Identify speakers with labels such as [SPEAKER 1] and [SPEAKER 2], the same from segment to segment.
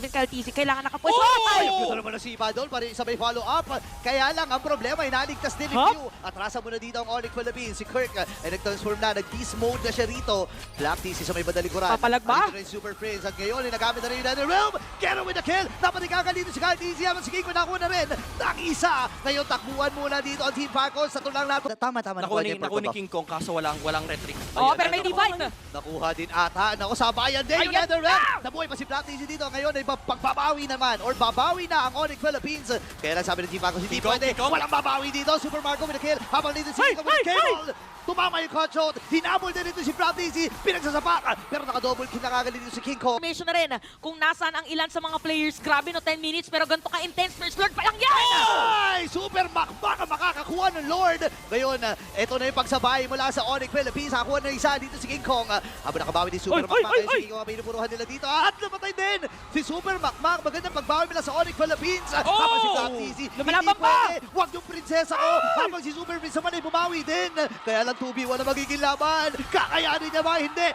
[SPEAKER 1] even Kyle TC, kailangan nakapush.
[SPEAKER 2] Ay, ang puto naman na si Ipadol para sabay follow up. Kaya lang, ang problema, inaligtas din yung Q. Atrasa muna dito ang Onyx Philippines. Si Kirk ay nag-transform na, nag-beast mode na siya rito. Black TC sa may badalikuran.
[SPEAKER 1] Papalag ba?
[SPEAKER 2] Dito rin Super Prince. At ngayon, nagamit na rin yung Nether Realm. Kero with the kill. Dapat ikakalito si Kyle TC. Habang si King nakuha na rin. Ang isa. Ngayon, takbuhan muna dito ang Team Falcons. Sa tulang natin. Tama.
[SPEAKER 3] Nakuha ni King Kong kaso walang retreat.
[SPEAKER 1] Oo, pero may divide.
[SPEAKER 2] Nakuha din ata. Naku, sabayan din yung
[SPEAKER 1] Ayan
[SPEAKER 2] Nether Realm. Nabuhay pa si Black TC dito. Ngayon ay pagbabawi naman or babawi na ang Onyx Philippines. Kaya lang sabi ng Team Falcons, hindi pwede. Walang babawi dito. Super Marco with a kill. Habang dito si King with a cable. Tumama yung cut shot. Hinabol din ito si Black TC. Pinagsasapak. Pero naka-double kill na kagad dito si King Kong.
[SPEAKER 1] Information na rin kung nasaan ang ilan sa mga players. Grabe no, 10 minutes pero ganito ka-intense. First Lord pa lang yan!
[SPEAKER 2] Ay! Super Makmak ang makakakuha ng Lord. Ngayon, ito na yung pagsabay mula sa Onyx Philippines. Nakakuha na isa dito si King Kong. Habang nakabawi din Super Makmak. Si King Kong ang pinupuruhan nila dito. At namatay din si Super Makmak. Magandang pagbawi nila sa Onyx Philippines. Habang si Black TC.
[SPEAKER 1] Lumalaban pa!
[SPEAKER 2] Huwag yung prinsesa ko. Habang si Super Prince naman ay bumawi din. Kaya lang 2v1 na magiging laban. Kakayanin niya ba? Hindi.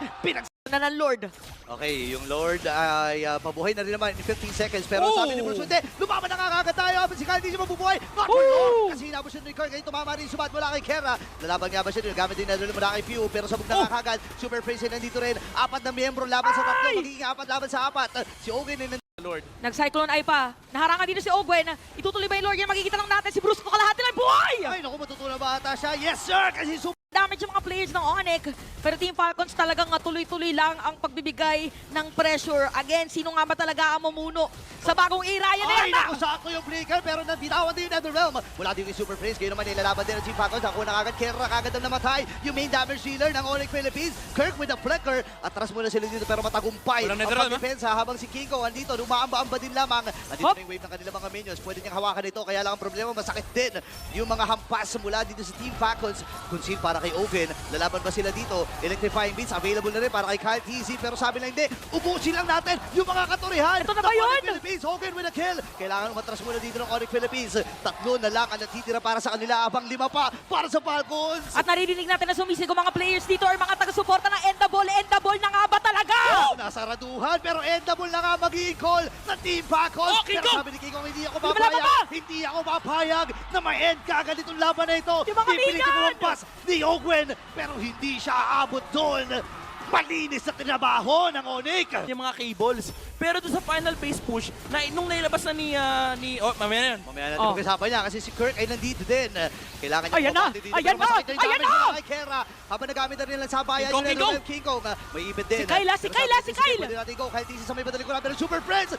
[SPEAKER 1] Na ng Lord.
[SPEAKER 2] Okay, yung Lord ay pabuhay na rin naman in 15 seconds. Pero sabi ni Bruce, hindi, lumaban na kagad tayo. Si Kyle, hindi siya mabubuhay. Not for long. Kasi hinabos siya ni Kirk. Ngayon tumama rin sumat mula kay Kera. Lalaban nga ba siya? Gamit din na rin mula kay Pew. Pero sabog na kagad. Super Prince ay nandito rin. 4 na miyembro laban sa tatlo. Magiging 4 laban sa 4. Si Ogen ay
[SPEAKER 3] Lord.
[SPEAKER 1] Nag-cyclone ay pa. Naharangan dito si Ogwen. Itutuloy ba yung Lord yan? Makikita lang natin si Bruce ko kalahati ng buhay!
[SPEAKER 2] Ay, naku, matutunan ba ata siya? Yes, sir! Kasi super
[SPEAKER 1] Damage yung mga players ng Onyx. Pero Team Falcons talagang tuloy-tuloy lang ang pagbibigay ng pressure. Again, sino nga ba talaga ang mamuno sa bagong era? Yan
[SPEAKER 2] ay,
[SPEAKER 1] na!
[SPEAKER 2] naku, sakto yung flicker, pero nabitawan din yung Nether Realm. Mula din yung Super Prince, kayo naman nilalaban din ang Team Falcons. Ako na kagad, Kera kagad ang namatay. Yung main damage dealer ng Onyx Philippines, Kirk with a flicker. Atras muna sila dito, pero matagumpay.
[SPEAKER 3] Walang
[SPEAKER 2] Ang
[SPEAKER 3] Nether Realm,
[SPEAKER 2] pag-depensa habang si Kingo andito, umaamba-amba din lamang. Andito na yung wave ng kanilang mga minions. Pwede niyang hawakan ito, kaya lang ang problema, masakit din. Yung mga hampas mula dito sa Team Falcons. Conceal para kay Ogen. Lalaban ba sila dito? Electrifying beats, available na rin para kay Kyle TC. Pero sabi lang hindi, ubusin lang natin yung mga katurihan.
[SPEAKER 1] Ito na ba yun?
[SPEAKER 2] Philippines, Hogan with a kill. Kailangan umatras muna dito ng Onyx Philippines. 3 na lang ang natitira para sa kanila, abang 5 pa para sa Falcons.
[SPEAKER 1] At naririnig natin na sumisigaw mga players dito or mga taga-suporta ng Endable. Endable na nga ba talaga?
[SPEAKER 2] Nasa raduhan, pero endable na nga magiging call ng Team Falcons.
[SPEAKER 3] King
[SPEAKER 2] Pero
[SPEAKER 3] Kong!
[SPEAKER 2] sabi ni King Kong, hindi ako
[SPEAKER 1] Lumalaban
[SPEAKER 2] papayag.
[SPEAKER 1] pa!
[SPEAKER 2] Hindi ako papayag na ma-end kagad itong laban na ito.
[SPEAKER 1] Yung mga
[SPEAKER 2] Pipilitin
[SPEAKER 1] minion!
[SPEAKER 2] mo ang pass ni Ogwen, pero hindi siya aabot doon. Malinis na tinabaho ng Onyx.
[SPEAKER 3] Yung mga cables. Pero doon sa final base push, nung nailabas na oh, mamaya na yun.
[SPEAKER 2] Mamaya natin pag-usapan niya kasi si Kirk ay nandito din. Kailangan niya
[SPEAKER 1] Ayan na!
[SPEAKER 2] dito.
[SPEAKER 1] Ayan
[SPEAKER 2] Pero
[SPEAKER 1] na!
[SPEAKER 2] masakit yung
[SPEAKER 1] Ayan
[SPEAKER 2] damage
[SPEAKER 1] na!
[SPEAKER 2] nila kay Kera. Habang nagamit na rin lang sa bayan
[SPEAKER 3] King Kong,
[SPEAKER 2] King Kong. May ibig din.
[SPEAKER 1] Si Kyle, si
[SPEAKER 2] Pero
[SPEAKER 1] Kyle,
[SPEAKER 2] sabi
[SPEAKER 1] si
[SPEAKER 2] ni TC,
[SPEAKER 1] Kyle!
[SPEAKER 2] Pwede natin go. Kyle TC sa may badalig ko na. Pero Super Friends!